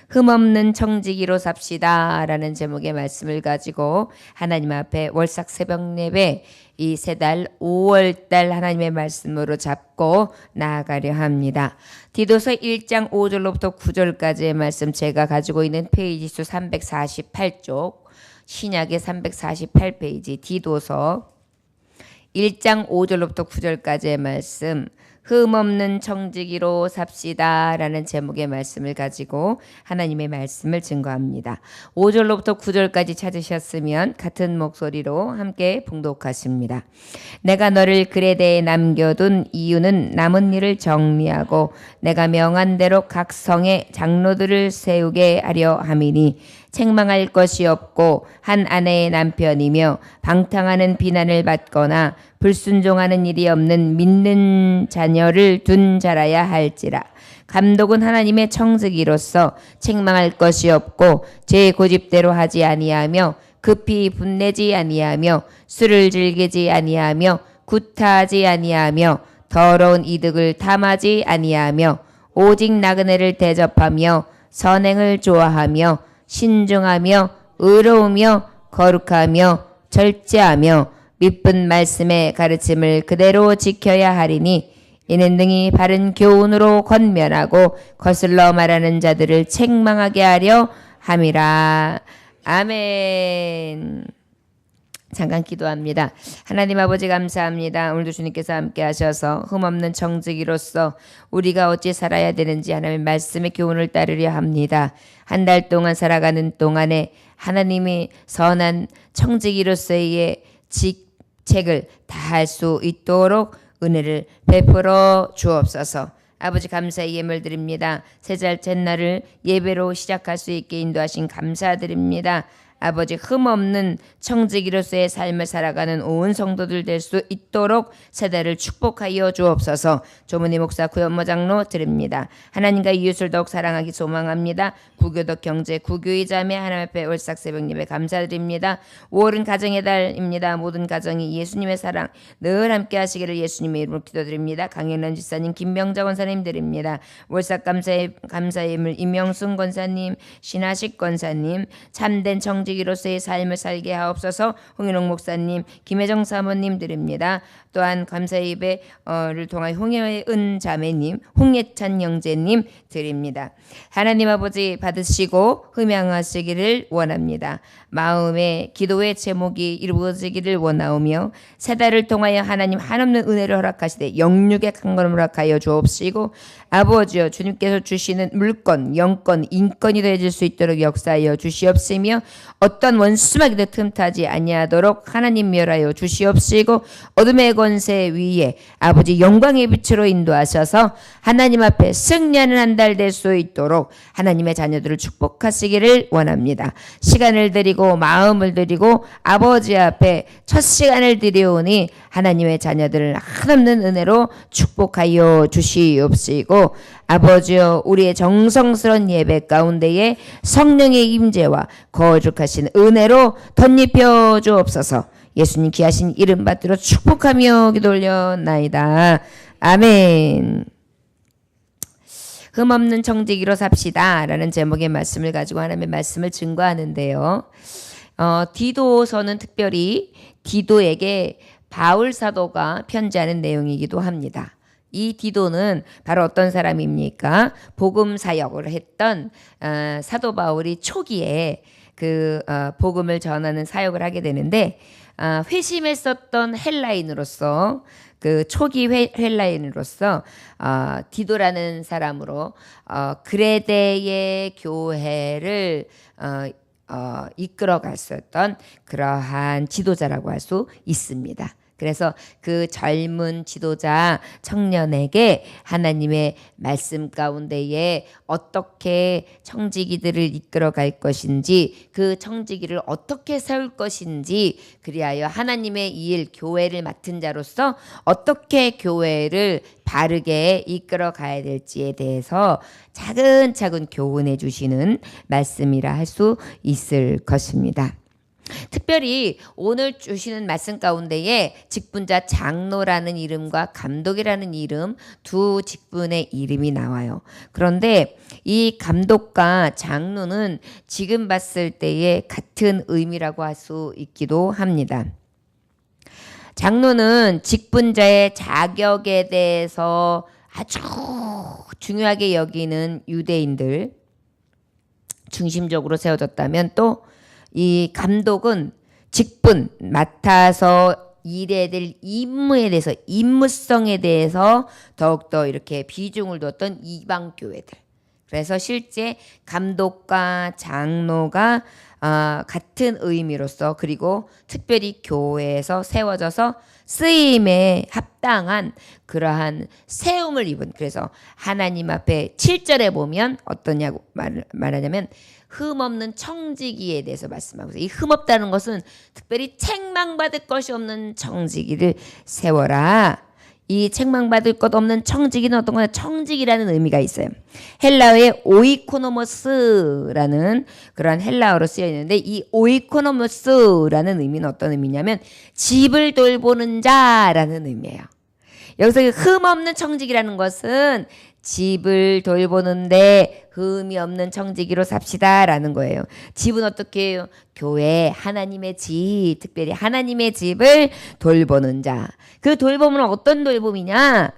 흠없는 청지기로 삽시다 라는 제목의 말씀을 가지고 하나님 앞에 월삭 새벽 예배 이 세 달 5월달 하나님의 말씀으로 잡고 나아가려 합니다. 디도서 1장 5절로부터 9절까지의 말씀, 제가 가지고 있는 페이지 수 348쪽, 신약의 348페이지 디도서 1장 5절로부터 9절까지의 말씀, 흠없는 청지기로 삽시다 라는 제목의 말씀을 가지고 하나님의 말씀을 증거합니다. 5절로부터 9절까지 찾으셨으면 같은 목소리로 함께 봉독하십니다. 내가 너를 그레데에 남겨둔 이유는 남은 일을 정리하고 내가 명한 대로 각 성에 장로들을 세우게 하려 함이니 책망할 것이 없고 한 아내의 남편이며 방탕하는 비난을 받거나 불순종하는 일이 없는 믿는 자녀를 둔 자라야 할지라. 감독은 하나님의 청지기로서 책망할 것이 없고 제 고집대로 하지 아니하며 급히 분내지 아니하며 술을 즐기지 아니하며 구타하지 아니하며 더러운 이득을 탐하지 아니하며 오직 나그네를 대접하며 선행을 좋아하며 신중하며 의로우며 거룩하며 절제하며 믿은 말씀의 가르침을 그대로 지켜야 하리니 이는 능히 바른 교훈으로 권면하고 거슬러 말하는 자들을 책망하게 하려 함이라. 아멘. 잠깐 기도합니다. 하나님 아버지 감사합니다. 오늘도 주님께서 함께 하셔서 흠없는 청지기로서 우리가 어찌 살아야 되는지 하나님의 말씀의 교훈을 따르려 합니다. 한 달 동안 살아가는 동안에 하나님이 선한 청지기로서의 직책을 다할 수 있도록 은혜를 베풀어 주옵소서. 아버지 감사의 예물 드립니다. 세잘 첫날을 예배로 시작할 수 있게 인도하신 감사드립니다. 아버지 흠없는 청지기로서의 삶을 살아가는 온 성도들 될 수 있도록 세대를 축복하여 주옵소서. 조문희 목사 구현모 장로 드립니다. 하나님과 이웃을 더욱 사랑하기 소망합니다. 구교덕 경제 구교의 자매 하나님 앞에 월삭 새벽 예배 감사드립니다. 5월은 가정의 달입니다. 모든 가정이 예수님의 사랑 늘 함께 하시기를 예수님의 이름으로 기도드립니다. 강현란 지사님, 김명자 권사님 드립니다. 월삭 감사의 예물 임영순 권사님, 신하식 권사님, 참된 청지기로서의 삶을 살게 하옵소서. 홍인홍 목사님, 김혜정 사모님 드립니다. 또한 감사의 예배를 통하여 홍혜의 은 자매님, 홍예찬 형제님 드립니다. 하나님 아버지 받으시고 흠양하시기를 원합니다. 마음의 기도의 제목이 이루어지기를 원하오며 세 달을 통하여 하나님 한없는 은혜를 허락하시되 영육의 강건을 허락하여 주옵시고 아버지여 주님께서 주시는 물건, 영권, 인권이 되어질 수 있도록 역사하여 주시옵시며 어떤 원수마귀도 틈타지 아니하도록 하나님 멸하여 주시옵시고 어둠의 권세 위에 아버지 영광의 빛으로 인도하셔서 하나님 앞에 승리하는 한 달 될 수 있도록 하나님의 자녀들을 축복하시기를 원합니다. 시간을 드리고 마음을 드리고 아버지 앞에 첫 시간을 드리오니 하나님의 자녀들을 한없는 은혜로 축복하여 주시옵시고 아버지여 우리의 정성스러운 예배 가운데에 성령의 임재와 거룩하신 은혜로 덧입혀 주옵소서. 예수님 귀하신 이름 받들어 축복하며 기도 올려나이다. 아멘. 흠없는 청지기로 삽시다 라는 제목의 말씀을 가지고 하나님의 말씀을 증거하는데요. 디도서는 특별히 디도에게 바울 사도가 편지하는 내용이기도 합니다. 이 디도는 바로 어떤 사람입니까? 복음 사역을 했던 사도 바울이 초기에 그 복음을 전하는 사역을 하게 되는데 회심했었던 헬라인으로서 그 초기 헬라인으로서 디도라는 사람으로 그레데의 교회를 이끌어갈 수 있던 그러한 지도자라고 할 수 있습니다. 그래서 그 젊은 지도자 청년에게 하나님의 말씀 가운데에 어떻게 청지기들을 이끌어갈 것인지 그 청지기를 어떻게 세울 것인지 그리하여 하나님의 일 교회를 맡은 자로서 어떻게 교회를 바르게 이끌어 가야 될지에 대해서 차근차근 교훈해 주시는 말씀이라 할 수 있을 것입니다. 특별히 오늘 주시는 말씀 가운데에 직분자 장로라는 이름과 감독이라는 이름 두 직분의 이름이 나와요. 그런데 이 감독과 장로는 지금 봤을 때에 같은 의미라고 할 수 있기도 합니다. 장로는 직분자의 자격에 대해서 아주 중요하게 여기는 유대인들 중심적으로 세워졌다면, 또 이 감독은 직분, 맡아서 일해야 될 임무에 대해서, 임무성에 대해서 더욱더 이렇게 비중을 뒀던 이방 교회들. 그래서 실제 감독과 장로가 같은 의미로서, 그리고 특별히 교회에서 세워져서 쓰임에 합당한 그러한 세움을 입은, 그래서 하나님 앞에 7절에 보면 어떠냐고 말하냐면 흠없는 청지기에 대해서 말씀하고 있어요. 이 흠없다는 것은 특별히 책망받을 것이 없는 청지기를 세워라. 이 책망받을 것 없는 청지기는 어떤 거냐? 청지기라는 의미가 있어요. 헬라어의 오이코노모스라는 그런 헬라어로 쓰여 있는데, 이 오이코노모스라는 의미는 어떤 의미냐면 집을 돌보는 자라는 의미예요. 여기서 흠없는 청지기라는 것은 집을 돌보는데 흠이 없는 청지기로 삽시다라는 거예요. 집은 어떻게 해요? 교회, 하나님의 집, 특별히 하나님의 집을 돌보는 자. 그 돌봄은 어떤 돌봄이냐?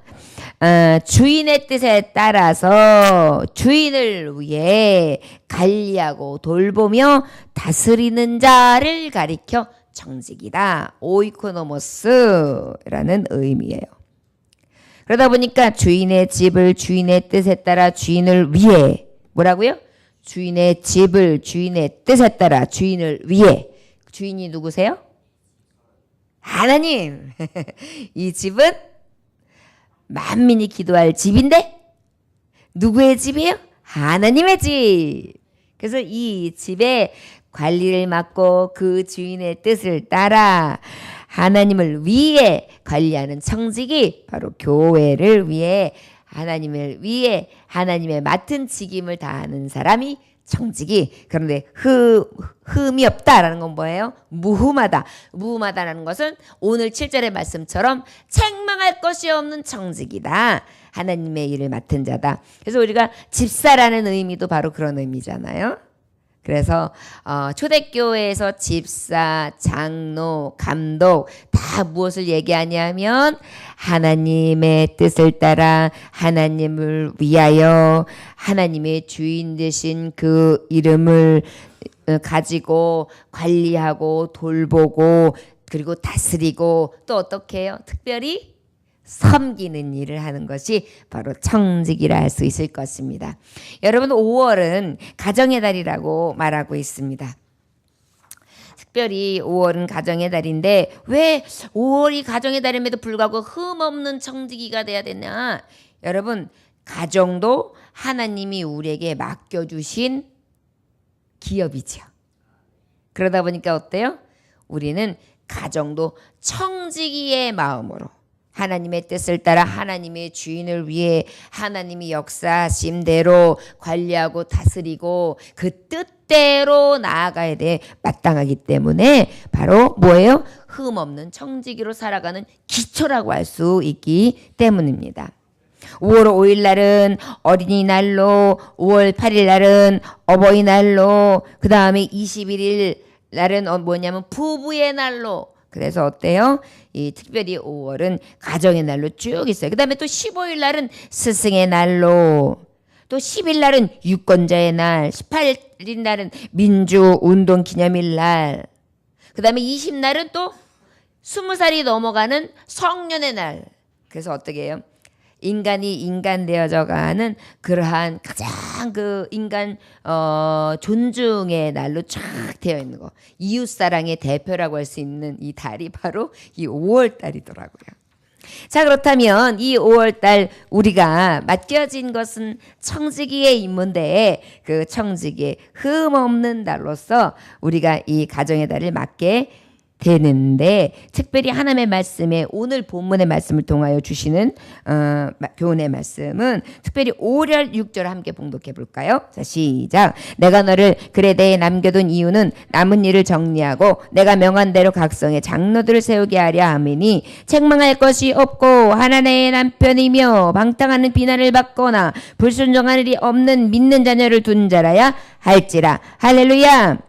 주인의 뜻에 따라서 주인을 위해 관리하고 돌보며 다스리는 자를 가리켜 청지기다. 오이코노모스라는 의미예요. 그러다 보니까 주인의 집을 주인의 뜻에 따라 주인을 위해, 뭐라고요? 주인의 집을 주인의 뜻에 따라 주인을 위해. 주인이 누구세요? 하나님. 이 집은 만민이 기도할 집인데 누구의 집이에요? 하나님의 집. 그래서 이 집의 관리를 맡고 그 주인의 뜻을 따라 하나님을 위해 관리하는 청직이 바로 교회를 위해, 하나님을 위해 하나님의 맡은 직임을 다하는 사람이 청직이. 그런데 흠이 없다라는 건 뭐예요? 무흠하다. 무흠하다라는 것은 오늘 7절의 말씀처럼 책망할 것이 없는 청직이다. 하나님의 일을 맡은 자다. 그래서 우리가 집사라는 의미도 바로 그런 의미잖아요. 그래서 초대교회에서 집사, 장로, 감독 다 무엇을 얘기하냐면 하나님의 뜻을 따라 하나님을 위하여 하나님의 주인 되신 그 이름을 가지고 관리하고 돌보고 그리고 다스리고 또 어떻게 해요? 특별히 섬기는 일을 하는 것이 바로 청직이라 할 수 있을 것입니다. 여러분, 5월은 가정의 달이라고 말하고 있습니다. 특별히 5월은 가정의 달인데 왜 5월이 가정의 달임에도 불구하고 흠없는 청지기가 돼야 되냐? 여러분, 가정도 하나님이 우리에게 맡겨주신 기업이죠. 그러다 보니까 어때요? 우리는 가정도 청지기의 마음으로 하나님의 뜻을 따라 하나님의 주인을 위해 하나님이 역사하심대로 관리하고 다스리고 그 뜻대로 나아가야 돼 마땅하기 때문에 바로 뭐예요? 흠없는 청지기로 살아가는 기초라고 할 수 있기 때문입니다. 5월 5일 날은 어린이날로, 5월 8일 날은 어버이날로, 그 다음에 21일 날은 뭐냐면 부부의 날로. 그래서 어때요? 이 특별히 5월은 가정의 날로 쭉 있어요. 그 다음에 또 15일 날은 스승의 날로, 또 10일 날은 유권자의 날, 18일 날은 민주운동 기념일 날, 그 다음에 20날은 또 20살이 넘어가는 성년의 날. 그래서 어떻게 해요? 인간이 인간 되어져가는 그러한 가장 그 인간 존중의 날로 쫙 되어 있는 거. 이웃사랑의 대표라고 할 수 있는 이 달이 바로 이 5월 달이더라고요. 자, 그렇다면 이 5월 달 우리가 맡겨진 것은 청지기의 임무인데 그 청지기의 흠없는 달로서 우리가 이 가정의 달을 맞게 되는데 특별히 하나님의 말씀에 오늘 본문의 말씀을 통하여 주시는 교훈의 말씀은 특별히 5절 6절 함께 봉독해 볼까요? 자, 시작. 내가 너를 그레데에 남겨둔 이유는 남은 일을 정리하고 내가 명한 대로 각성의 장로들을 세우게 하려 함이니 책망할 것이 없고 하나님의 남편이며 방탕하는 비난을 받거나 불순종한 일이 없는 믿는 자녀를 둔 자라야 할지라. 할렐루야.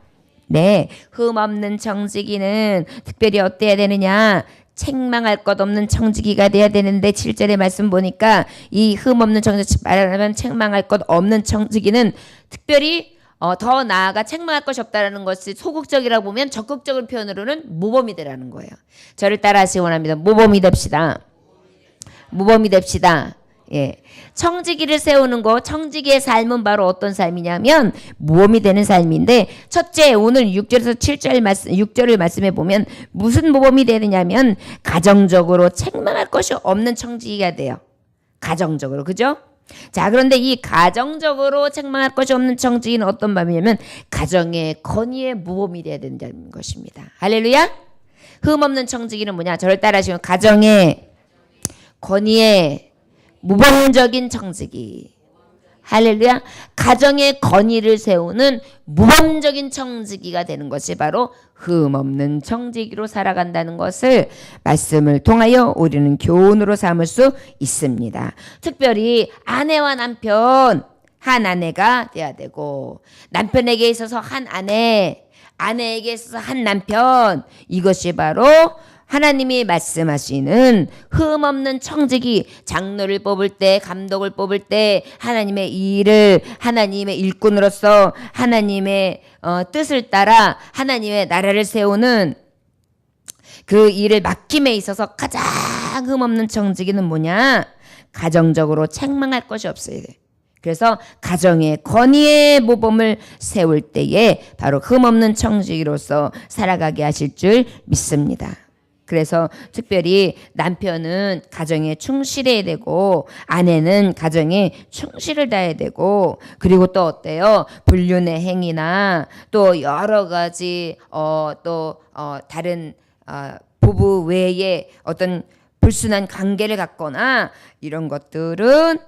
네, 흠 없는 청지기는 특별히 어때야 되느냐? 책망할 것 없는 청지기가 돼야 되는데 7절의 말씀 보니까 이 흠 없는 청지기, 말하면 책망할 것 없는 청지기는 특별히 더 나아가 책망할 것이 없다라는 것이 소극적이라고 보면 적극적인 표현으로는 모범이 되라는 거예요. 저를 따라하시기 원합니다. 모범이 됩시다. 모범이 됩시다. 예. 청지기를 세우는 거, 청지기의 삶은 바로 어떤 삶이냐면 모범이 되는 삶인데, 첫째 오늘 6절에서 7절 말씀, 6절을 말씀해 보면 무슨 모범이 되느냐면 가정적으로 책망할 것이 없는 청지기가 돼요. 가정적으로, 그죠? 자, 그런데 이 가정적으로 책망할 것이 없는 청지기는 어떤 마음이냐면 가정의 건의의 모범이 돼야 된다는 것입니다. 할렐루야. 흠 없는 청지기는 뭐냐? 저를 따라하시면 가정의 건의의 모범적인 청지기. 할렐루야. 가정의 건의를 세우는 모범적인 청지기가 되는 것이 바로 흠 없는 청지기로 살아간다는 것을 말씀을 통하여 우리는 교훈으로 삼을 수 있습니다. 특별히 아내와 남편, 한 아내가 돼야 되고 남편에게 있어서 한 아내, 아내에게 있어서 한 남편, 이것이 바로 하나님이 말씀하시는 흠 없는 청지기, 장로를 뽑을 때, 감독을 뽑을 때 하나님의 일을 하나님의 일꾼으로서 하나님의 뜻을 따라 하나님의 나라를 세우는 그 일을 맡김에 있어서 가장 흠 없는 청지기는 뭐냐? 가정적으로 책망할 것이 없어야 돼. 그래서 가정의 건의의 모범을 세울 때에 바로 흠 없는 청지기로서 살아가게 하실 줄 믿습니다. 그래서 특별히 남편은 가정에 충실해야 되고 아내는 가정에 충실을 다해야 되고, 그리고 또 어때요? 불륜의 행위나 또 여러 가지 다른 부부 외에 어떤 불순한 관계를 갖거나 이런 것들은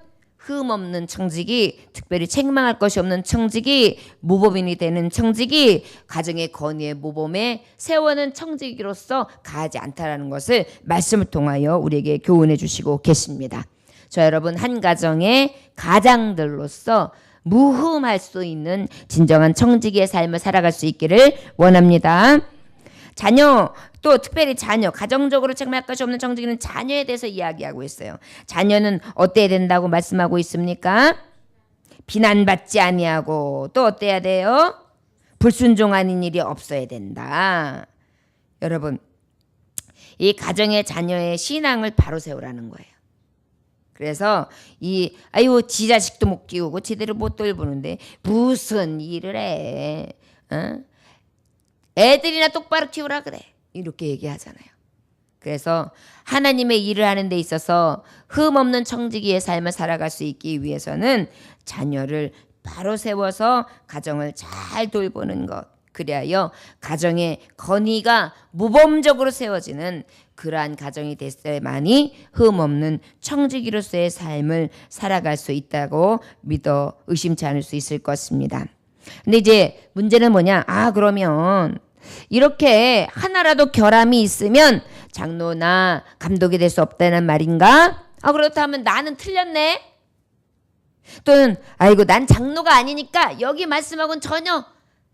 흠 없는 청지기, 특별히 책망할 것이 없는 청지기, 모범인이 되는 청지기, 가정의 건의의 모범에 세우는 청지기로서 가지 않다라는 것을 말씀을 통하여 우리에게 교훈해 주시고 계십니다. 저 여러분, 한 가정의 가장들로서 무흠할 수 있는 진정한 청지기의 삶을 살아갈 수 있기를 원합니다. 자녀, 또 특별히 자녀, 가정적으로 책망할 것이 없는 청지기는 자녀에 대해서 이야기하고 있어요. 자녀는 어때야 된다고 말씀하고 있습니까? 비난받지 아니하고, 또 어때야 돼요? 불순종하는 일이 없어야 된다. 여러분, 이 가정의 자녀의 신앙을 바로 세우라는 거예요. 그래서 지 자식도 못 키우고 지대로 못 돌보는데 무슨 일을 해? 애들이나 똑바로 키우라 그래. 이렇게 얘기하잖아요. 그래서 하나님의 일을 하는 데 있어서 흠 없는 청지기의 삶을 살아갈 수 있기 위해서는 자녀를 바로 세워서 가정을 잘 돌보는 것, 그리하여 가정의 건의가 모범적으로 세워지는 그러한 가정이 됐을 때만이 흠 없는 청지기로서의 삶을 살아갈 수 있다고 믿어 의심치 않을 수 있을 것입니다. 근데 이제 문제는 뭐냐? 그러면 이렇게 하나라도 결함이 있으면 장로나 감독이 될 수 없다는 말인가? 그렇다면 나는 틀렸네? 또는 난 장로가 아니니까 여기 말씀하고는 전혀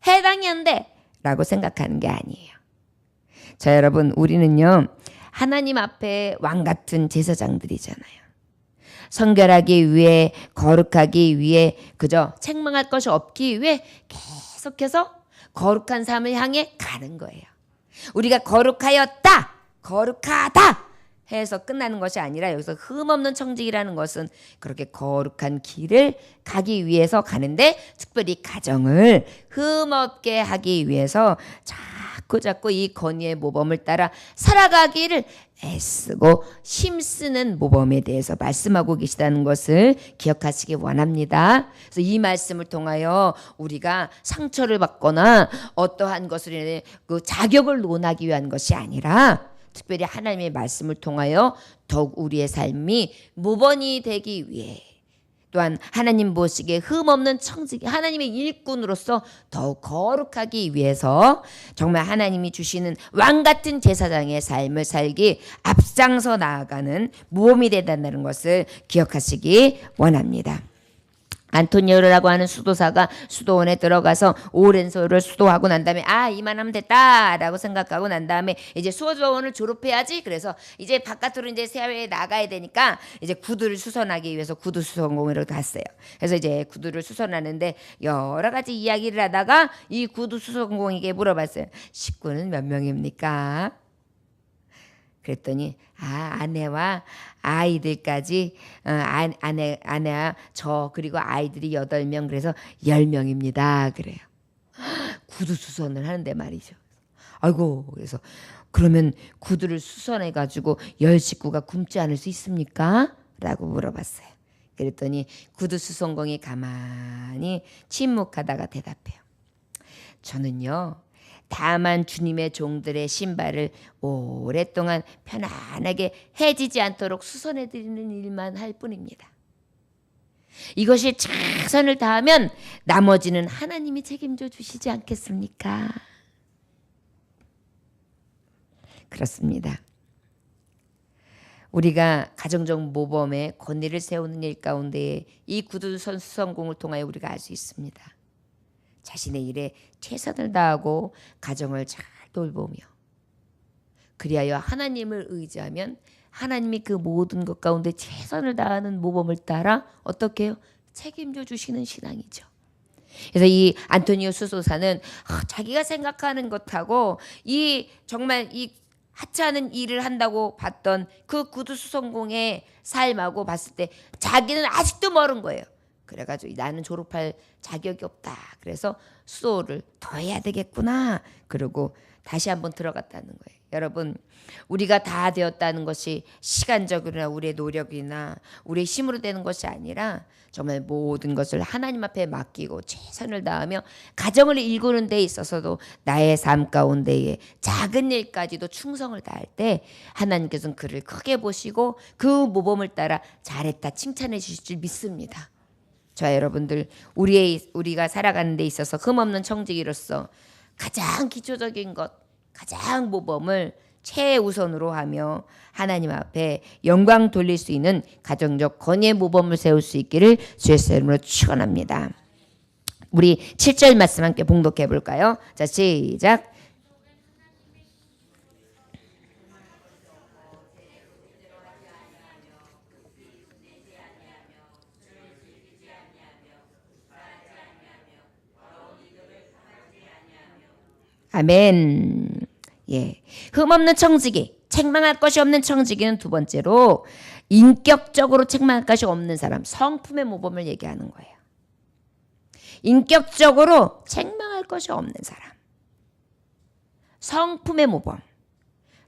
해당이 안 돼 라고 생각하는 게 아니에요. 자, 여러분, 우리는요 하나님 앞에 왕같은 제사장들이잖아요. 성결하기 위해, 거룩하기 위해, 그저 책망할 것이 없기 위해 계속해서 거룩한 삶을 향해 가는 거예요. 우리가 거룩하였다, 거룩하다 해서 끝나는 것이 아니라 여기서 흠없는 청지기라는 것은 그렇게 거룩한 길을 가기 위해서 가는데, 특별히 가정을 흠없게 하기 위해서 그 자꾸 이 건의의 모범을 따라 살아가기를 애쓰고 힘쓰는 모범에 대해서 말씀하고 계시다는 것을 기억하시기 원합니다. 그래서 이 말씀을 통하여 우리가 상처를 받거나 어떠한 것을 인해 그 자격을 논하기 위한 것이 아니라 특별히 하나님의 말씀을 통하여 더욱 우리의 삶이 모범이 되기 위해 또한 하나님 보시기에 흠없는 청지기 하나님의 일꾼으로서 더욱 거룩하기 위해서 정말 하나님이 주시는 왕같은 제사장의 삶을 살기 앞장서 나아가는 모범이 된다는 것을 기억하시기 원합니다. 안토니오라고 하는 수도사가 수도원에 들어가서 오랜 세월을 수도하고 난 다음에 이만하면 됐다라고 생각하고 난 다음에 이제 수도원을 졸업해야지. 그래서 이제 바깥으로 이제 사회에 나가야 되니까 이제 구두를 수선하기 위해서 구두 수선공으로 갔어요. 그래서 이제 구두를 수선하는데 여러 가지 이야기를 하다가 이 구두 수선공에게 물어봤어요. 식구는 몇 명입니까? 그랬더니 아내와 아이들까지 아내와 저 그리고 아이들이 8명 그래서 10명입니다. 그래요. 구두 수선을 하는데 말이죠. 아이고 그래서 그러면 구두를 수선해 가지고 10식구가 굶지 않을 수 있습니까? 라고 물어봤어요. 그랬더니 구두 수선공이 가만히 침묵하다가 대답해요. 저는요. 다만 주님의 종들의 신발을 오랫동안 편안하게 해지지 않도록 수선해드리는 일만 할 뿐입니다. 이것이 최선을 다하면 나머지는 하나님이 책임져 주시지 않겠습니까? 그렇습니다. 우리가 가정적 모범의 권위를 세우는 일 가운데 이 구두 수선공을 통하여 우리가 알 수 있습니다. 자신의 일에 최선을 다하고 가정을 잘 돌보며 그리하여 하나님을 의지하면 하나님이 그 모든 것 가운데 최선을 다하는 모범을 따라 어떻게 해요? 책임져 주시는 신앙이죠. 그래서 이 안토니오 수도사는 자기가 생각하는 것하고 이 정말 이 하찮은 일을 한다고 봤던 그 구두수선공의 삶하고 봤을 때 자기는 아직도 멀은 거예요. 그래가지고 나는 졸업할 자격이 없다. 그래서 수도를 더 해야 되겠구나. 그러고 다시 한번 들어갔다는 거예요. 여러분 우리가 다 되었다는 것이 시간적으로나 우리의 노력이나 우리의 힘으로 되는 것이 아니라 정말 모든 것을 하나님 앞에 맡기고 최선을 다하며 가정을 일구는 데 있어서도 나의 삶 가운데에 작은 일까지도 충성을 다할 때 하나님께서는 그를 크게 보시고 그 모범을 따라 잘했다 칭찬해 주실 줄 믿습니다. 자 여러분들 우리가 살아가는 데 있어서 흠없는 청지기로서 가장 기초적인 것 가장 모범을 최우선으로 하며 하나님 앞에 영광 돌릴 수 있는 가정적 건의의 모범을 세울 수 있기를 주의 이름으로 축원합니다. 우리 7절 말씀 함께 봉독해 볼까요? 자 시작. 아멘. 예, 흠없는 청지기, 책망할 것이 없는 청지기는 두 번째로 인격적으로 책망할 것이 없는 사람, 성품의 모범을 얘기하는 거예요. 인격적으로 책망할 것이 없는 사람, 성품의 모범.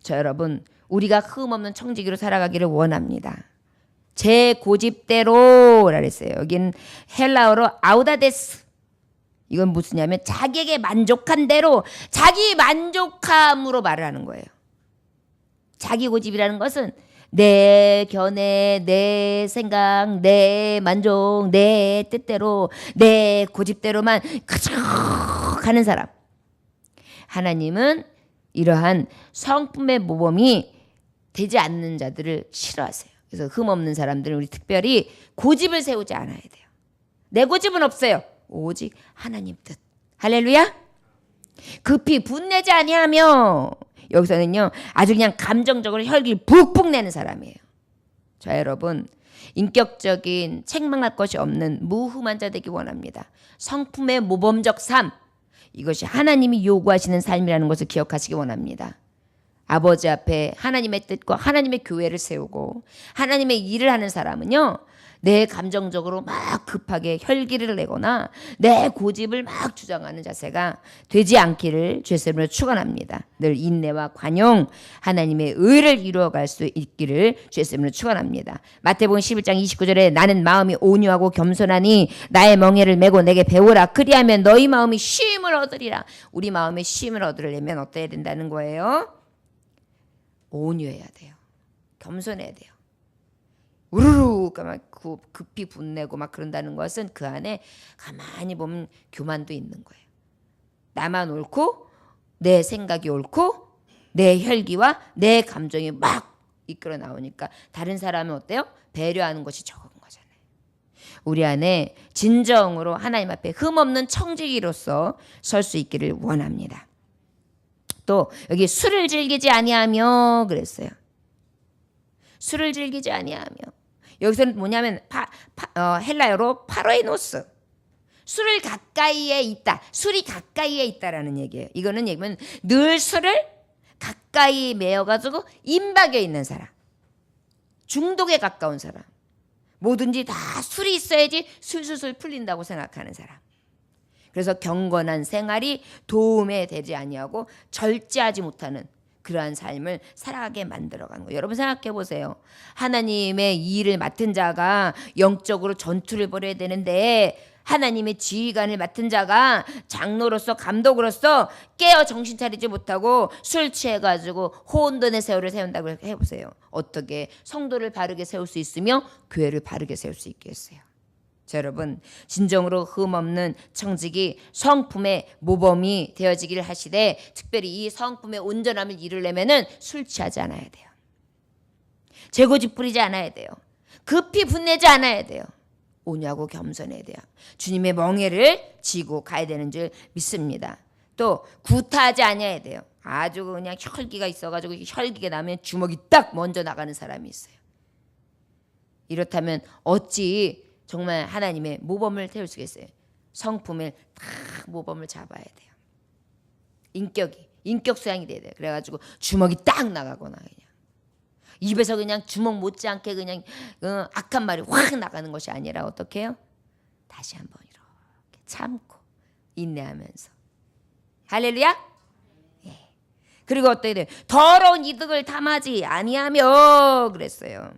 저 여러분, 우리가 흠없는 청지기로 살아가기를 원합니다. 제 고집대로 그랬어요. 여긴 헬라어로 아우다데스. 이건 무슨냐면 자기에게 만족한 대로 자기 만족함으로 말을 하는 거예요. 자기 고집이라는 것은 내 견해, 내 생각, 내 만족, 내 뜻대로, 내 고집대로만 그저 가는 사람. 하나님은 이러한 성품의 모범이 되지 않는 자들을 싫어하세요. 그래서 흠없는 사람들은 우리 특별히 고집을 세우지 않아야 돼요. 내 고집은 없어요. 오직 하나님 뜻. 할렐루야. 급히 분내지 아니하며 여기서는요 아주 그냥 감정적으로 혈기를 푹푹 내는 사람이에요. 자 여러분 인격적인 책망할 것이 없는 무흠한 자 되기 원합니다. 성품의 모범적 삶 이것이 하나님이 요구하시는 삶이라는 것을 기억하시기 원합니다. 아버지 앞에 하나님의 뜻과 하나님의 교회를 세우고 하나님의 일을 하는 사람은요 내 감정적으로 막 급하게 혈기를 내거나 내 고집을 막 주장하는 자세가 되지 않기를 주 예수 이름으로 축원합니다. 늘 인내와 관용, 하나님의 의를 이루어갈 수 있기를 주 예수 이름으로 축원합니다. 마태복음 11장 29절에 나는 마음이 온유하고 겸손하니 나의 멍에를 메고 내게 배우라. 그리하면 너희 마음이 쉼을 얻으리라. 우리 마음에 쉼을 얻으려면 어때야 된다는 거예요? 온유해야 돼요. 겸손해야 돼요. 우르르 막 급히 분내고 막 그런다는 것은 그 안에 가만히 보면 교만도 있는 거예요. 나만 옳고 내 생각이 옳고 내 혈기와 내 감정이 막 이끌어 나오니까 다른 사람은 어때요? 배려하는 것이 적은 거잖아요. 우리 안에 진정으로 하나님 앞에 흠없는 청지기로서 설 수 있기를 원합니다. 또 여기 술을 즐기지 아니하며 그랬어요. 술을 즐기지 아니하며. 여기서는 뭐냐면 헬라어로 파로에노스. 술을 가까이에 있다. 술이 가까이에 있다라는 얘기예요. 이거는 얘기면 늘 술을 가까이 메어가지고 임박여 있는 사람. 중독에 가까운 사람. 뭐든지 다 술이 있어야지 술술술 풀린다고 생각하는 사람. 그래서 경건한 생활이 도움에 되지 아니하고 절제하지 못하는 그러한 삶을 살아가게 만들어가는 거예요. 여러분 생각해 보세요. 하나님의 이 일을 맡은 자가 영적으로 전투를 벌여야 되는데 하나님의 지휘관을 맡은 자가 장로로서 감독으로서 깨어 정신 차리지 못하고 술 취해가지고 혼돈의 세월을 세운다고 해보세요. 어떻게 성도를 바르게 세울 수 있으며 교회를 바르게 세울 수 있겠어요. 자, 여러분 진정으로 흠없는 청직이 성품의 모범이 되어지기를 하시되 특별히 이 성품의 온전함을 이루려면은 술 취하지 않아야 돼요. 재고집 부리지 않아야 돼요. 급히 분내지 않아야 돼요. 온유하고 겸손해야 돼요. 주님의 멍에를 지고 가야 되는 줄 믿습니다. 또 구타하지 않아야 돼요. 아주 그냥 혈기가 있어가지고 혈기가 나면 주먹이 딱 먼저 나가는 사람이 있어요. 이렇다면 어찌 정말 하나님의 모범을 태울 수가 있어요. 성품을 딱 모범을 잡아야 돼요. 인격 수양이 돼야 돼요. 그래가지고 주먹이 딱 나가거나 그냥 입에서 그냥 주먹 못지않게 그냥 악한 말이 확 나가는 것이 아니라 어떻게 해요? 다시 한번 이렇게 참고 인내하면서 할렐루야. 예. 그리고 어떻게 돼요? 더러운 이득을 탐하지 아니하며 그랬어요.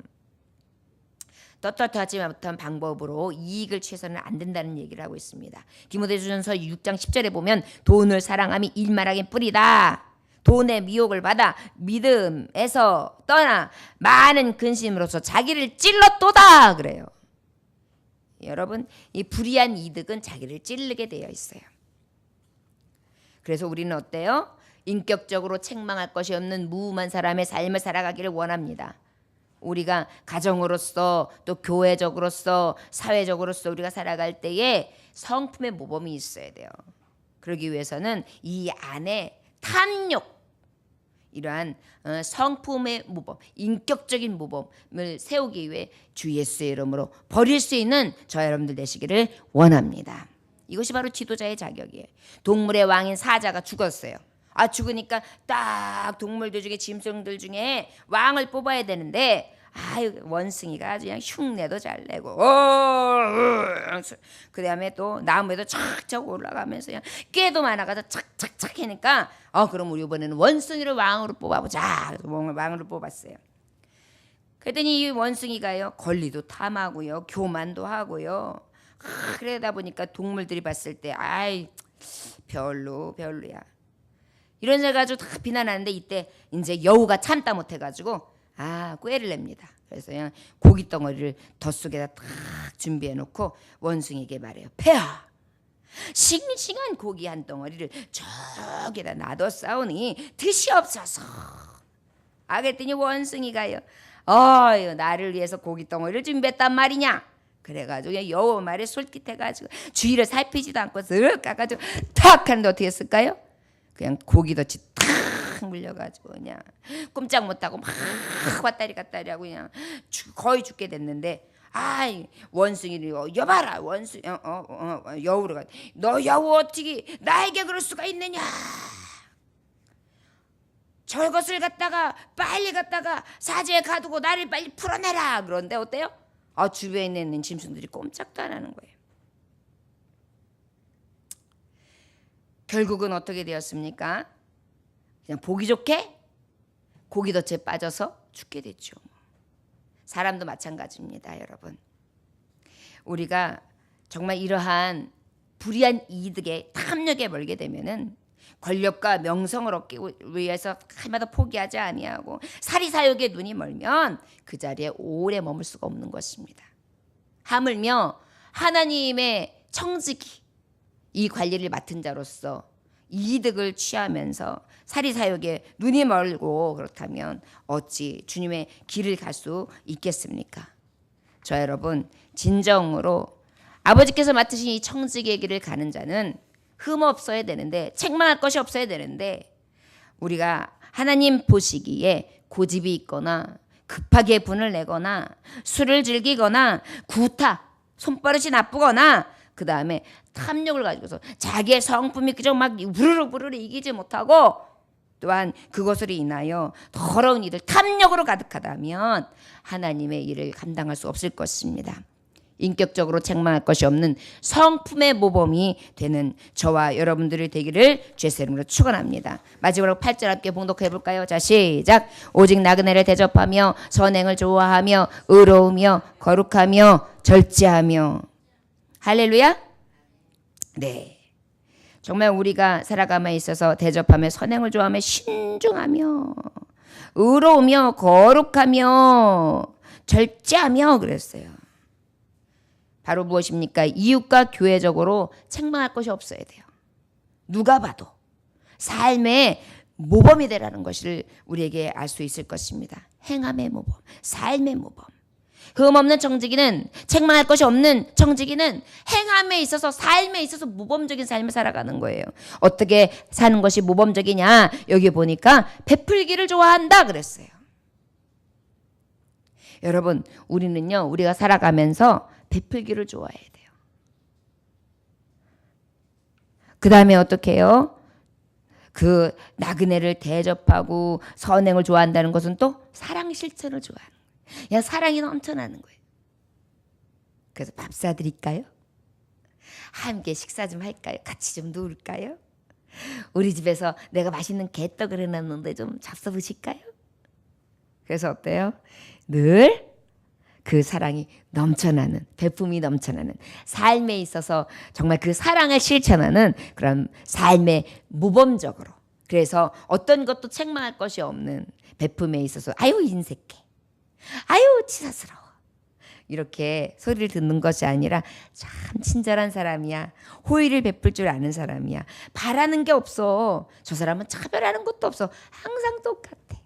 떳떳하지 못한 방법으로 이익을 취해서는 안 된다는 얘기를 하고 있습니다. 디모데전서 6장 10절에 보면 돈을 사랑함이 일만하게 뿌리다. 돈의 미혹을 받아 믿음에서 떠나 많은 근심으로서 자기를 찔렀도다 그래요. 여러분 이 불의한 이득은 자기를 찌르게 되어 있어요. 그래서 우리는 어때요? 인격적으로 책망할 것이 없는 무음한 사람의 삶을 살아가기를 원합니다. 우리가 가정으로서 또 교회적으로서 사회적으로서 우리가 살아갈 때에 성품의 모범이 있어야 돼요. 그러기 위해서는 이 안에 탐욕 이러한 성품의 모범, 인격적인 모범을 세우기 위해 주 예수의 이름으로 버릴 수 있는 저 여러분들 되시기를 원합니다. 이것이 바로 지도자의 자격이에요. 동물의 왕인 사자가 죽었어요. 죽으니까 딱 동물들 중에 짐승들 중에 왕을 뽑아야 되는데 원숭이가 아주 그냥 흉내도 잘 내고 그 다음에 또 나무에도 착착 올라가면서 그냥 깨도 많아가지고 착착착 하니까 그럼 우리 이번에는 원숭이를 왕으로 뽑아보자. 왕으로 뽑았어요. 그랬더니 이 원숭이가요 권리도 탐하고요 교만도 하고요 그러다 보니까 동물들이 봤을 때 별로야 이런 데 가지고 다 비난하는데 이때 이제 여우가 참다 못해가지고 꾀를 냅니다. 그래서 그냥 고기 덩어리를 덧속에다 딱 준비해 놓고 원숭이에게 말해요. 폐하 싱싱한 고기 한 덩어리를 저기다 놔뒀사오니 드시옵소서. 그랬더니 원숭이가요 나를 위해서 고기 덩어리를 준비했단 말이냐. 그래가지고 여우 말에 솔깃해가지고 주위를 살피지도 않고 쓱 가가지고 탁 하는데 어떻게 했을까요? 그냥 고기덫이 탁 물려가지고 그냥 꼼짝 못하고 막 왔다리 갔다리 하고 그냥 거의 죽게 됐는데 원숭이를 여봐라 여우를 너 여우 어떻게 나에게 그럴 수가 있느냐. 저것을 갖다가 빨리 갖다가 사제에 가두고 나를 빨리 풀어내라. 그런데 어때요? 주변에 있는 짐승들이 꼼짝도 안 하는 거예요. 결국은 어떻게 되었습니까? 그냥 보기 좋게 고기 덫에 빠져서 죽게 됐죠. 사람도 마찬가지입니다, 여러분. 우리가 정말 이러한 불의한 이득에 탐욕에 몰게 되면은 권력과 명성을 얻기 위해서 하나도 포기하지 아니하고 사리사욕에 눈이 멀면 그 자리에 오래 머물 수가 없는 것입니다. 하물며 하나님의 청지기 이 관리를 맡은 자로서 이득을 취하면서 사리사욕에 눈이 멀고 그렇다면 어찌 주님의 길을 갈 수 있겠습니까? 저 여러분 진정으로 아버지께서 맡으신 이 청지기의 길을 가는 자는 흠 없어야 되는데 책망할 것이 없어야 되는데 우리가 하나님 보시기에 고집이 있거나 급하게 분을 내거나 술을 즐기거나 구타 손버릇이 나쁘거나 그 다음에 탐욕을 가지고서 자기의 성품이 그저 막 부르르 이기지 못하고 또한 그것으로 인하여 더러운 일을 탐욕으로 가득하다면 하나님의 일을 감당할 수 없을 것입니다. 인격적으로 책망할 것이 없는 성품의 모범이 되는 저와 여러분들이 되기를 주의 이름으로 축원합니다. 마지막으로 8절 함께 봉독해 볼까요? 자, 시작. 오직 나그네를 대접하며 선행을 좋아하며 의로우며 거룩하며 절제하며. 할렐루야. 네. 정말 우리가 살아감에 있어서 대접하며 선행을 좋아하며 신중하며 의로우며 거룩하며 절제하며 그랬어요. 바로 무엇입니까? 이웃과 교회적으로 책망할 것이 없어야 돼요. 누가 봐도 삶의 모범이 되라는 것을 우리에게 알 수 있을 것입니다. 행함의 모범, 삶의 모범. 흠없는 청지기는 책망할 것이 없는 청지기는 행함에 있어서 삶에 있어서 모범적인 삶을 살아가는 거예요. 어떻게 사는 것이 모범적이냐? 여기 보니까 베풀기를 좋아한다 그랬어요. 여러분 우리는요 우리가 살아가면서 베풀기를 좋아해야 돼요. 그 다음에 어떻게 해요? 그 나그네를 대접하고 선행을 좋아한다는 것은 또 사랑 실천을 좋아하는 거예요. 그냥 사랑이 넘쳐나는 거예요. 그래서 밥 사드릴까요? 함께 식사 좀 할까요? 같이 좀 놀까요? 우리 집에서 내가 맛있는 개떡을 해놨는데 좀 잡숴보실까요? 그래서 어때요? 늘 그 사랑이 넘쳐나는 베품이 넘쳐나는 삶에 있어서 정말 그 사랑을 실천하는 그런 삶의 모범적으로 그래서 어떤 것도 책망할 것이 없는 베품에 있어서 아유 인색해 아유 치사스러워 이렇게 소리를 듣는 것이 아니라 참 친절한 사람이야 호의를 베풀 줄 아는 사람이야 바라는 게 없어 저 사람은 차별하는 것도 없어 항상 똑같아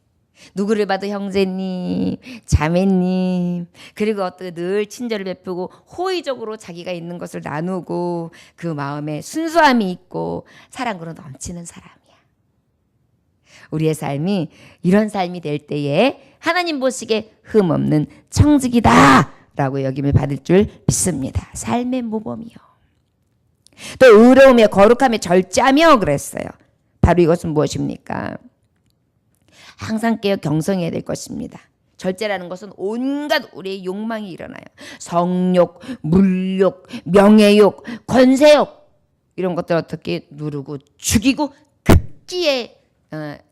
누구를 봐도 형제님, 자매님, 그리고 어떻게 늘 친절을 베푸고 호의적으로 자기가 있는 것을 나누고 그 마음에 순수함이 있고 사랑으로 넘치는 사람이야. 우리의 삶이 이런 삶이 될 때에 하나님 보시기에 흠없는 청지기다라고 여김을 받을 줄 믿습니다. 삶의 모범이요. 또 의로우며 거룩하며 절제하며 그랬어요. 바로 이것은 무엇입니까? 항상 깨어 경성해야 될 것입니다. 절제라는 것은 온갖 우리의 욕망이 일어나요. 성욕, 물욕, 명예욕, 권세욕 이런 것들 어떻게 누르고 죽이고 극기에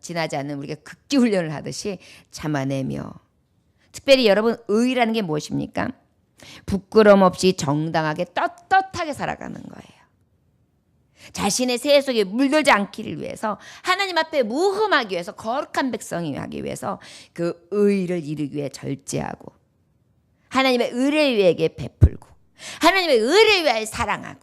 지나지 않는 우리가 극기 훈련을 하듯이 참아내며 특별히 여러분 의라는 게 무엇입니까? 부끄럼 없이 정당하게 떳떳하게 살아가는 거예요. 자신의 세계 속에 물들지 않기를 위해서 하나님 앞에 무흠하기 위해서 거룩한 백성이 하기 위해서 그 의를 이루기 위해 절제하고 하나님의 의를 위해 베풀고 하나님의 의를 위해 사랑하고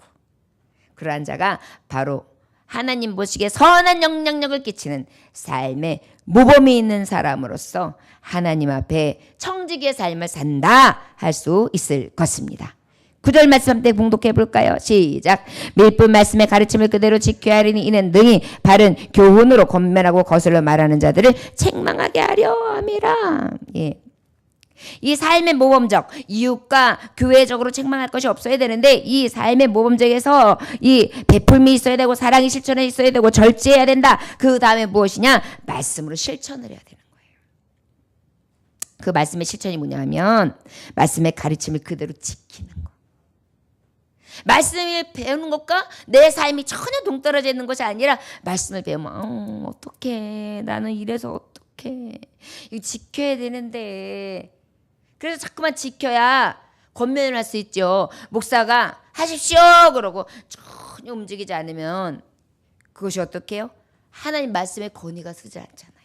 그러한 자가 바로 하나님 보시기에 선한 영향력을 끼치는 삶의 모범이 있는 사람으로서 하나님 앞에 청지기의 삶을 산다 할 수 있을 것입니다. 9절 말씀 함께 봉독해 볼까요? 시작. 밀분 말씀의 가르침을 그대로 지켜야 하리니 이는 능히 바른 교훈으로 권면하고 거슬러 말하는 자들을 책망하게 하려 함이라. 예. 이 삶의 모범적 이웃과 교회적으로 책망할 것이 없어야 되는데 이 삶의 모범적에서 이 베풀미 있어야 되고 사랑이 실천에 있어야 되고 절제해야 된다. 그 다음에 무엇이냐? 말씀으로 실천을 해야 되는 거예요. 그 말씀의 실천이 뭐냐면 말씀의 가르침을 그대로 지키는 거. 말씀을 배우는 것과 내 삶이 전혀 동떨어져 있는 것이 아니라 말씀을 배우면 어떡해 나는 이래서 어떡해 이거 지켜야 되는데 그래서 자꾸만 지켜야 권면을 할 수 있죠. 목사가 하십시오 그러고 전혀 움직이지 않으면 그것이 어떻게 해요? 하나님 말씀의 권위가 서지 않잖아요.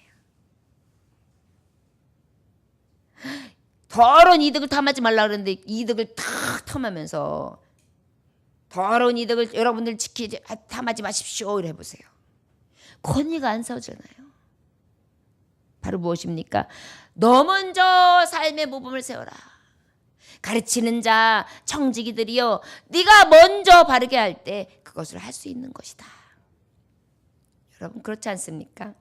더러운 이득을 탐하지 말라 그러는데 이득을 다 탐하면서 더러운 이득을 여러분들 지키지 탐하지 마십시오 이래 보세요. 권위가 안 서잖아요. 바로 무엇입니까? 너 먼저 삶의 모범을 세워라. 가르치는 자 청지기들이여 네가 먼저 바르게 할 때 그것을 할 수 있는 것이다. 여러분 그렇지 않습니까?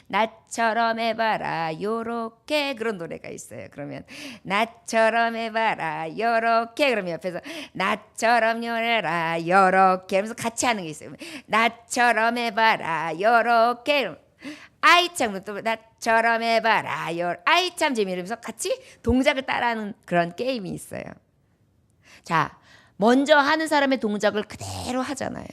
나처럼 해봐라 요렇게 그런 노래가 있어요. 그러면 나처럼 해봐라 요렇게 그러면 옆에서 나처럼 요래라 요렇게 하면서 같이 하는 게 있어요. 나처럼 해봐라 요렇게 아이 참 또 나처럼 해봐라 요 아이 참 재미있으면서 같이 동작을 따라하는 그런 게임이 있어요. 자 먼저 하는 사람의 동작을 그대로 하잖아요.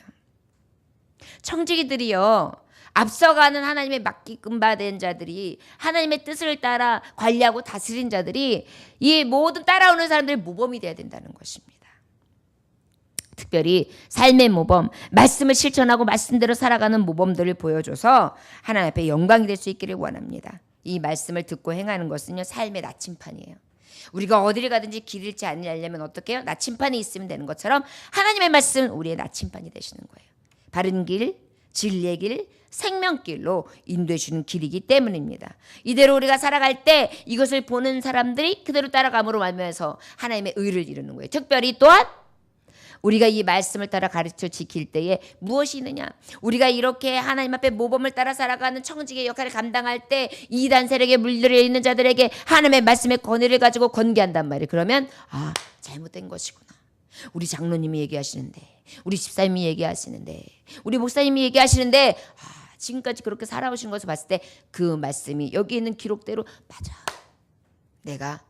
청지기들이요. 앞서가는 하나님의 맡기금 받은 자들이 하나님의 뜻을 따라 관리하고 다스린 자들이 이 모든 따라오는 사람들의 모범이 되어야 된다는 것입니다. 특별히 삶의 모범, 말씀을 실천하고 말씀대로 살아가는 모범들을 보여줘서 하나님 앞에 영광이 될 수 있기를 원합니다. 이 말씀을 듣고 행하는 것은요 삶의 나침판이에요. 우리가 어디를 가든지 길 잃지 않으려면 어떻게 해요? 나침판이 있으면 되는 것처럼 하나님의 말씀은 우리의 나침판이 되시는 거예요. 바른 길, 진리의 길, 생명길로 인도해 주는 길이기 때문입니다. 이대로 우리가 살아갈 때 이것을 보는 사람들이 그대로 따라감으로 말미암아서 하나님의 의를 이루는 거예요. 특별히 또한 우리가 이 말씀을 따라 가르쳐 지킬 때에 무엇이 있느냐? 우리가 이렇게 하나님 앞에 모범을 따라 살아가는 청지기의 역할을 감당할 때 이단 세력에 물들여 있는 자들에게 하나님의 말씀의 권위를 가지고 권계한단 말이에요. 그러면 잘못된 것이구나. 우리 장로님이 얘기하시는데 우리 집사님이 얘기하시는데 우리 목사님이 얘기하시는데 지금까지 그렇게 살아오신 것을 봤을 때 그 말씀이 여기 있는 기록대로 맞아. 내가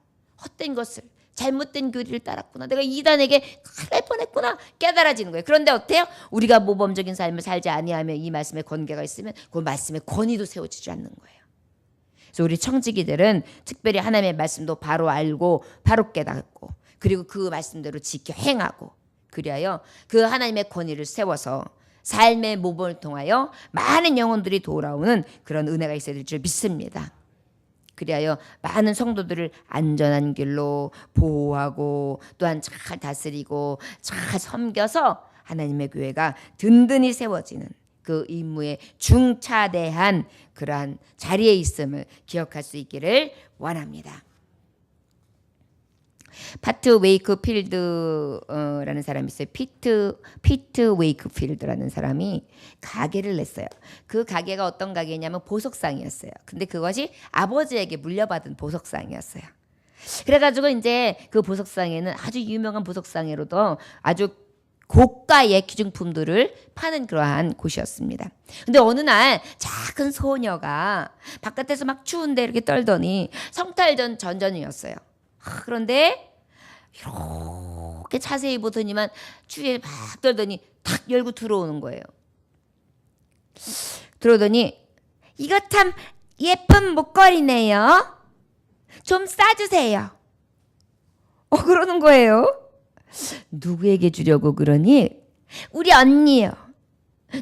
헛된 것을 잘못된 교리를 따랐구나. 내가 이단에게 큰일 날 뻔했구나. 깨달아지는 거예요. 그런데 어때요? 우리가 모범적인 삶을 살지 아니하며 이 말씀의 권계가 있으면 그 말씀의 권위도 세워지지 않는 거예요. 그래서 우리 청지기들은 특별히 하나님의 말씀도 바로 알고 바로 깨닫고 그리고 그 말씀대로 지켜 행하고 그리하여 그 하나님의 권위를 세워서 삶의 모범을 통하여 많은 영혼들이 돌아오는 그런 은혜가 있어야 될 줄 믿습니다. 그리하여 많은 성도들을 안전한 길로 보호하고 또한 잘 다스리고 잘 섬겨서 하나님의 교회가 든든히 세워지는 그 임무에 중차대한 그러한 자리에 있음을 기억할 수 있기를 원합니다. 파트 웨이크필드라는 사람이 있어요. 피트 웨이크필드라는 사람이 가게를 냈어요. 그 가게가 어떤 가게냐면 보석상이었어요. 근데 그것이 아버지에게 물려받은 보석상이었어요. 그래가지고 이제 그 보석상에는 아주 유명한 보석상으로도 아주 고가의 기중품들을 파는 그러한 곳이었습니다. 근데 어느 날 작은 소녀가 바깥에서 막 추운데 이렇게 떨더니 성탈 전전이었어요. 그런데 이렇게 자세히 보더니만 추위에 막 떨더니 탁 열고 들어오는 거예요. 들어오더니 이거 참 예쁜 목걸이네요. 좀 싸주세요. 그러는 거예요. 누구에게 주려고 그러니? 우리 언니요.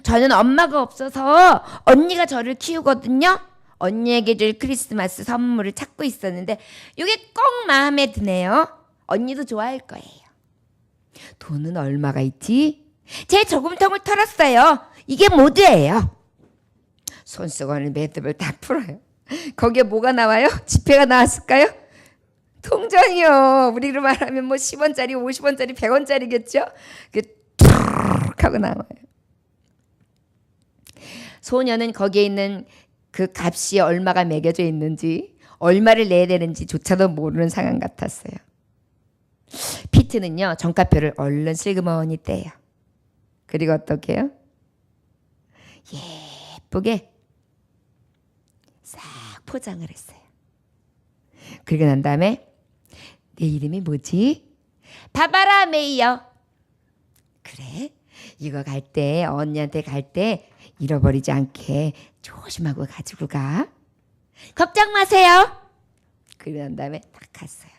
저는 엄마가 없어서 언니가 저를 키우거든요. 언니에게 줄 크리스마스 선물을 찾고 있었는데 이게 꼭 마음에 드네요. 언니도 좋아할 거예요. 돈은 얼마가 있지? 제 저금통을 털었어요. 이게 모두예요. 손수건을 매듭을 다 풀어요. 거기에 뭐가 나와요? 지폐가 나왔을까요? 통장이요. 우리로 말하면 뭐 10원짜리, 50원짜리, 100원짜리겠죠? 툭 하고 나와요. 소녀는 거기에 있는 그 값이 얼마가 매겨져 있는지 얼마를 내야 되는지조차도 모르는 상황 같았어요. 피트는요 정가표를 얼른 슬그머니 떼요. 그리고 어떻게 해요? 예쁘게 싹 포장을 했어요. 그리고 난 다음에 내 이름이 뭐지? 바바라 메이어. 그래? 이거 갈 때 언니한테 갈 때 잃어버리지 않게 조심하고 가지고 가. 걱정 마세요. 그리고 난 다음에 딱 갔어요.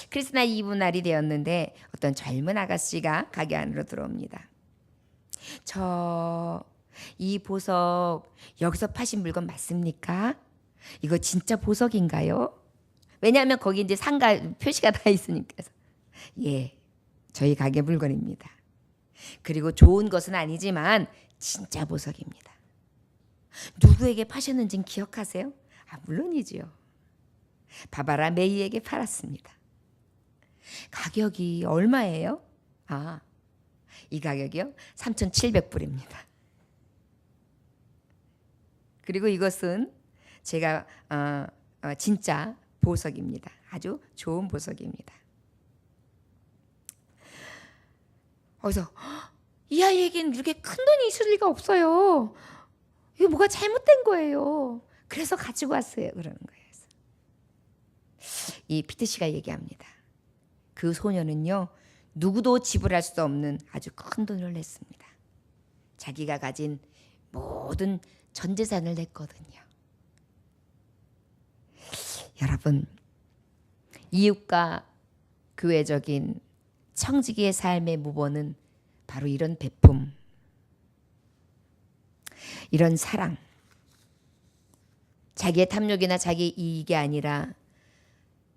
그래서 나 이브 날이 되었는데 어떤 젊은 아가씨가 가게 안으로 들어옵니다. 저 이 보석 여기서 파신 물건 맞습니까? 이거 진짜 보석인가요? 왜냐하면 거기 이제 상가 표시가 다 있으니까. 예, 저희 가게 물건입니다. 그리고 좋은 것은 아니지만 진짜 보석입니다. 누구에게 파셨는지는 기억하세요? 물론이지요. 바바라 메이에게 팔았습니다. 가격이 얼마예요? 이 가격이요? 3,700불입니다. 그리고 이것은 제가 진짜 보석입니다. 아주 좋은 보석입니다. 그래서 이 아이에게는 이렇게 큰 돈이 있을 리가 없어요. 이거 뭐가 잘못된 거예요. 그래서 가지고 왔어요. 그러는 거예요. 이 피트 씨가 얘기합니다. 그 소녀는요, 누구도 지불할 수 없는 아주 큰 돈을 냈습니다. 자기가 가진 모든 전 재산을 냈거든요. 여러분, 이웃과 교회적인 청지기의 삶의 무버는 바로 이런 베품, 이런 사랑, 자기의 탐욕이나 자기 이익이 아니라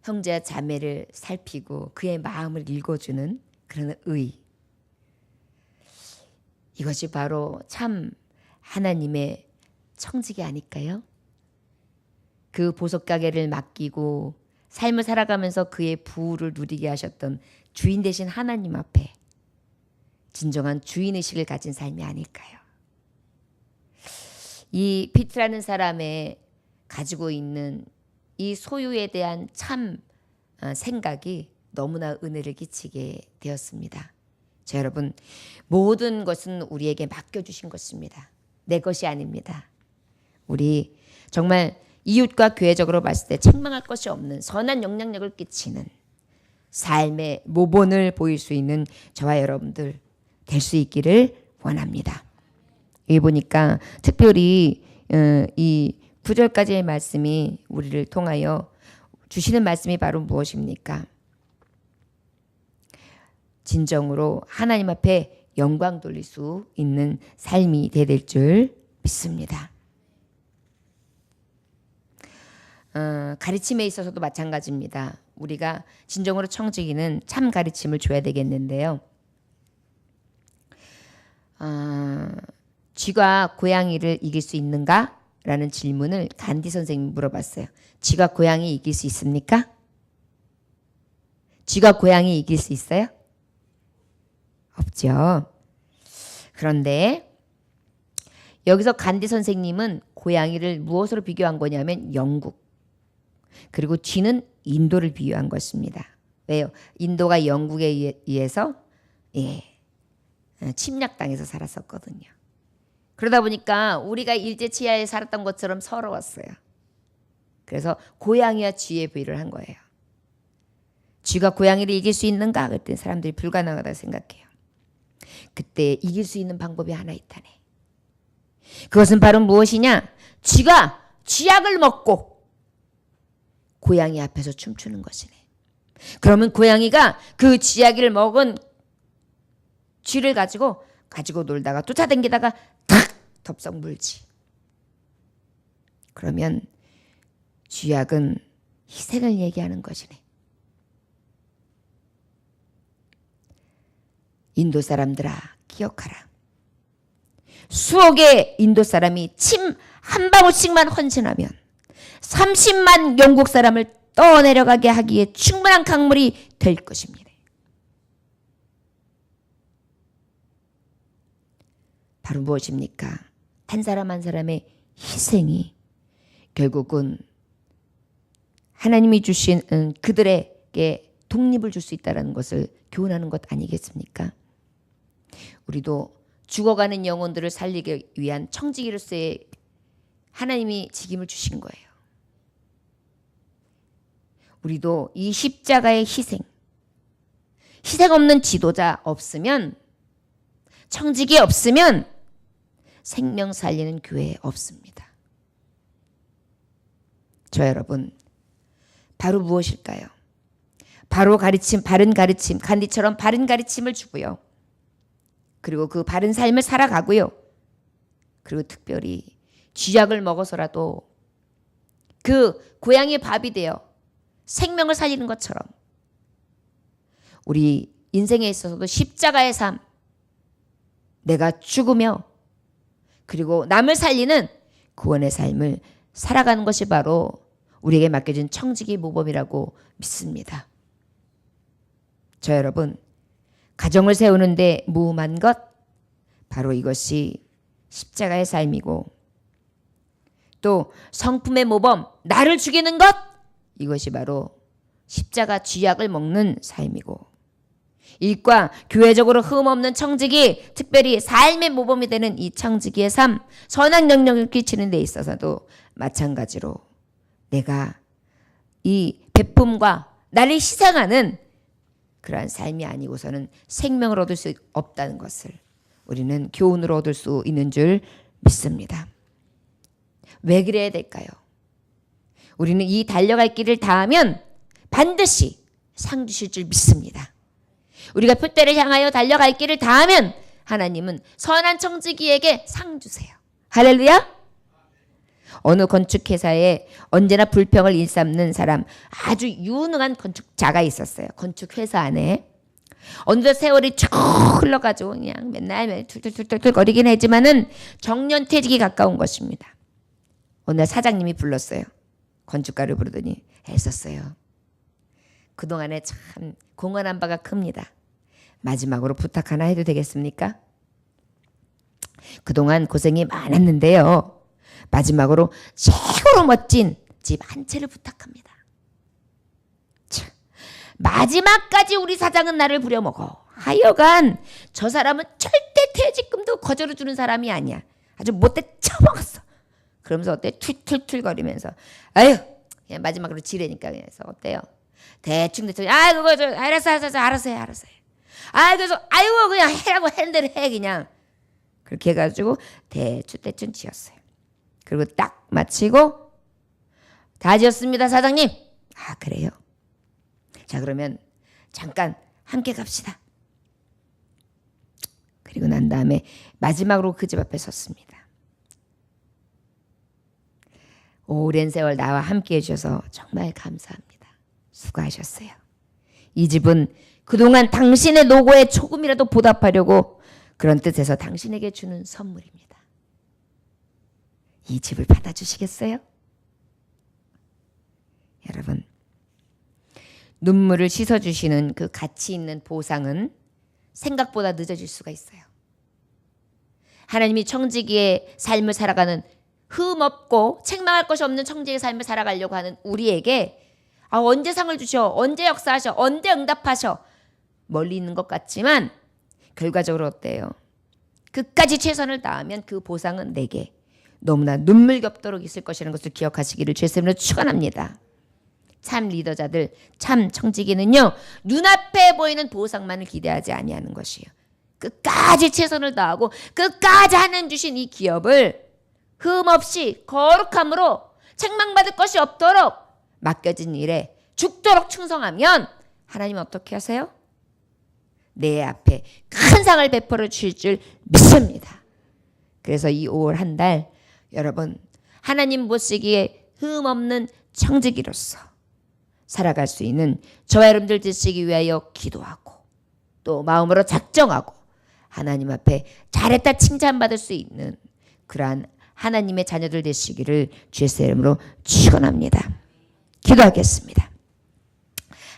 형제와 자매를 살피고 그의 마음을 읽어주는 그런 의. 이것이 바로 참 하나님의 청지기 아닐까요? 그 보석 가게를 맡기고 삶을 살아가면서 그의 부를 누리게 하셨던 주인 되신 하나님 앞에 진정한 주인의식을 가진 삶이 아닐까요? 이 피트라는 사람의 가지고 있는 이 소유에 대한 참 생각이 너무나 은혜를 끼치게 되었습니다. 자, 여러분, 모든 것은 우리에게 맡겨주신 것입니다. 내 것이 아닙니다. 우리 정말 이웃과 교회적으로 봤을 때 책망할 것이 없는 선한 영향력을 끼치는 삶의 모본을 보일 수 있는 저와 여러분들 될 수 있기를 원합니다. 여기 보니까 특별히 이 9절까지의 말씀이 우리를 통하여 주시는 말씀이 바로 무엇입니까? 진정으로 하나님 앞에 영광 돌릴 수 있는 삶이 될 줄 믿습니다. 가르침에 있어서도 마찬가지입니다. 우리가 진정으로 청지기는 참 가르침을 줘야 되겠는데요. 쥐가 고양이를 이길 수 있는가? 라는 질문을 간디 선생님이 물어봤어요. 쥐가 고양이 이길 수 있습니까? 쥐가 고양이 이길 수 있어요? 없죠. 그런데 여기서 간디 선생님은 고양이를 무엇으로 비교한 거냐면 영국, 그리고 쥐는 인도를 비유한 것입니다. 왜요? 인도가 영국에 의해서 침략당해서 살았었거든요. 그러다 보니까 우리가 일제치하에 살았던 것처럼 서러웠어요. 그래서 고양이와 쥐의 비유를 한 거예요. 쥐가 고양이를 이길 수 있는가? 그랬더니 사람들이 불가능하다고 생각해요. 그때 이길 수 있는 방법이 하나 있다네. 그것은 바로 무엇이냐? 쥐가 쥐약을 먹고 고양이 앞에서 춤추는 것이네. 그러면 고양이가 그 쥐약을 먹은 쥐를 가지고 놀다가 쫓아다니다가 탁 덥석 물지. 그러면 쥐약은 희생을 얘기하는 것이네. 인도 사람들아, 기억하라. 수억의 인도 사람이 침 한 방울씩만 헌신하면 30만 영국 사람을 떠내려가게 하기에 충분한 강물이 될 것입니다. 바로 무엇입니까? 한 사람 한 사람의 희생이 결국은 하나님이 주신 그들에게 독립을 줄 수 있다는 것을 교훈하는 것 아니겠습니까? 우리도 죽어가는 영혼들을 살리기 위한 청지기로서의 하나님이 직임을 주신 거예요. 우리도 이 십자가의 희생 없는 지도자 없으면, 청직이 없으면 생명 살리는 교회 없습니다. 저 여러분, 바로 무엇일까요? 바로 가르침, 바른 가르침, 간디처럼 바른 가르침을 주고요. 그리고 그 바른 삶을 살아가고요. 그리고 특별히 쥐약을 먹어서라도 그 고양이의 밥이 되어 생명을 살리는 것처럼 우리 인생에 있어서도 십자가의 삶, 내가 죽으며 그리고 남을 살리는 구원의 삶을 살아가는 것이 바로 우리에게 맡겨진 청지기 모범이라고 믿습니다. 저 여러분, 가정을 세우는데 무음한 것, 바로 이것이 십자가의 삶이고, 또 성품의 모범, 나를 죽이는 것, 이것이 바로 십자가 쥐약을 먹는 삶이고, 일과 교회적으로 흠없는 청지기, 특별히 삶의 모범이 되는 이 청지기의 삶, 선한 영향을 끼치는 데 있어서도 마찬가지로 내가 이 베품과 나를 희생하는 그러한 삶이 아니고서는 생명을 얻을 수 없다는 것을 우리는 교훈으로 얻을 수 있는 줄 믿습니다. 왜 그래야 될까요? 우리는 이 달려갈 길을 다하면 반드시 상 주실 줄 믿습니다. 우리가 표대를 향하여 달려갈 길을 다하면 하나님은 선한 청지기에게 상 주세요. 할렐루야! 어느 건축회사에 언제나 불평을 일삼는 사람, 아주 유능한 건축자가 있었어요. 건축회사 안에. 어느덧 세월이 쭉 흘러가지고 그냥 맨날 툴툴툴툴 거리긴 했지만은 정년퇴직이 가까운 것입니다. 어느 날 사장님이 불렀어요. 건축가를 부르더니 했었어요. 그동안에 참 공헌한 바가 큽니다. 마지막으로 부탁 하나 해도 되겠습니까? 그동안 고생이 많았는데요. 마지막으로 최고로 멋진 집 한 채를 부탁합니다. 참, 마지막까지 우리 사장은 나를 부려먹어. 하여간 저 사람은 절대 퇴직금도 거저로 주는 사람이 아니야. 아주 못돼 처먹었어. 그러면서 어때? 툴툴툴거리면서 아유 그냥 마지막으로 지레니까 그래서 어때요? 대충 아 그거 저 알았어 해. 아 그래서 아이고 그냥 해라고 하는 대로 해 그냥. 그렇게 해가지고 대충 지었어요. 그리고 딱 마치고 다 지었습니다 사장님. 아 그래요? 자 그러면 잠깐 함께 갑시다. 그리고 난 다음에 마지막으로 그 집 앞에 섰습니다. 오랜 세월 나와 함께 해주셔서 정말 감사합니다. 수고하셨어요. 이 집은 그동안 당신의 노고에 조금이라도 보답하려고 그런 뜻에서 당신에게 주는 선물입니다. 이 집을 받아주시겠어요? 여러분, 눈물을 씻어주시는 그 가치 있는 보상은 생각보다 늦어질 수가 있어요. 하나님이 청지기의 삶을 살아가는 흠없고 책망할 것이 없는 청지기의 삶을 살아가려고 하는 우리에게 언제 상을 주셔, 언제 역사하셔, 언제 응답하셔 멀리 있는 것 같지만 결과적으로 어때요? 끝까지 최선을 다하면 그 보상은 내게 너무나 눈물겹도록 있을 것이라는 것을 기억하시기를 주의 이름으로 축원합니다. 참 리더자들, 참 청지기는요 눈앞에 보이는 보상만을 기대하지 아니하는 것이에요. 끝까지 최선을 다하고 끝까지 하나님 주신 이 기업을 흠없이 거룩함으로 책망받을 것이 없도록 맡겨진 일에 죽도록 충성하면 하나님 어떻게 하세요? 내 앞에 큰 상을 베풀어 주실 줄 믿습니다. 그래서 이 5월 한 달 여러분 하나님 보시기에 흠없는 청지기로서 살아갈 수 있는 저와 여러분들 되시기 위하여 기도하고 또 마음으로 작정하고 하나님 앞에 잘했다 칭찬받을 수 있는 그러한 하나님의 자녀들 되시기를 주의 이름으로 축원합니다. 기도하겠습니다.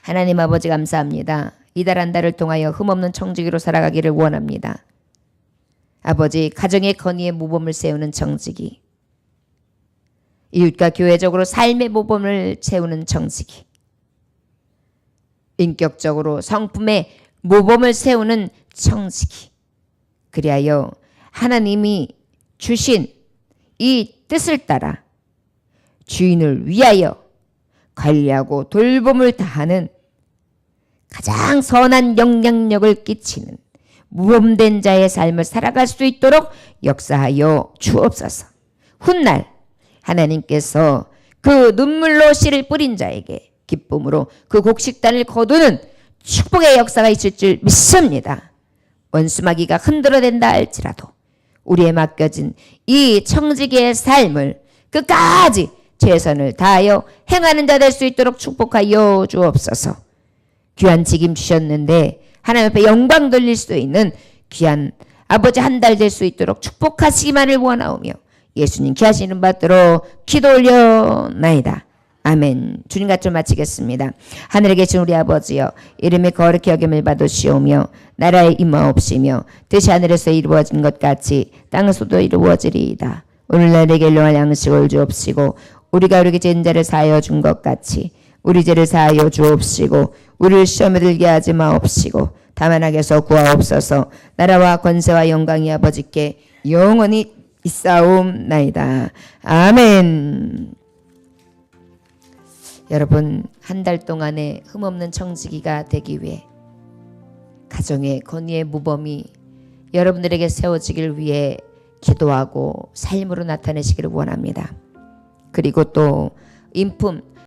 하나님 아버지 감사합니다. 이달 한 달을 통하여 흠없는 청지기로 살아가기를 원합니다. 아버지 가정의 건의의 모범을 세우는 청지기, 이웃과 교회적으로 삶의 모범을 세우는 청지기, 인격적으로 성품의 모범을 세우는 청지기, 그리하여 하나님이 주신 이 뜻을 따라 주인을 위하여 관리하고 돌봄을 다하는 가장 선한 영향력을 끼치는 모범된 자의 삶을 살아갈 수 있도록 역사하여 주옵소서. 훗날 하나님께서 그 눈물로 씨를 뿌린 자에게 기쁨으로 그 곡식단을 거두는 축복의 역사가 있을 줄 믿습니다. 원수마귀가 흔들어댄다 할지라도 우리에 맡겨진 이 청지기의 삶을 끝까지 최선을 다하여 행하는 자 될 수 있도록 축복하여 주옵소서. 귀한 직임 주셨는데 하나님 앞에 영광 돌릴 수 있는 귀한 아버지 한 달 될 수 있도록 축복하시기만을 원하오며 예수님 귀하시는 받들어 기도 올려나이다. 아멘. 주님 같이 마치겠습니다. 하늘에 계신 우리 아버지여, 이름이 거룩히 여김을 받으시오며 나라의 임하옵시며 뜻이 하늘에서 이루어진 것 같이 땅에서도 이루어지리이다. 오늘날 내게 일용할 양식을 주옵시고 우리가 우리에게 죄인 자를 사하여 준 것 같이 우리 죄를 사하여 주옵시고 우리를 시험에 들게 하지 마옵시고 다만 악에서 구하옵소서. 나라와 권세와 영광이 아버지께 영원히 있사옵나이다. 아멘. 여러분, 한 달 동안의 흠없는 청지기가 되기 위해 가정의 건의의 모범이 여러분들에게 세워지길 위해 기도하고 삶으로 나타내시기를 원합니다. 그리고 또 인품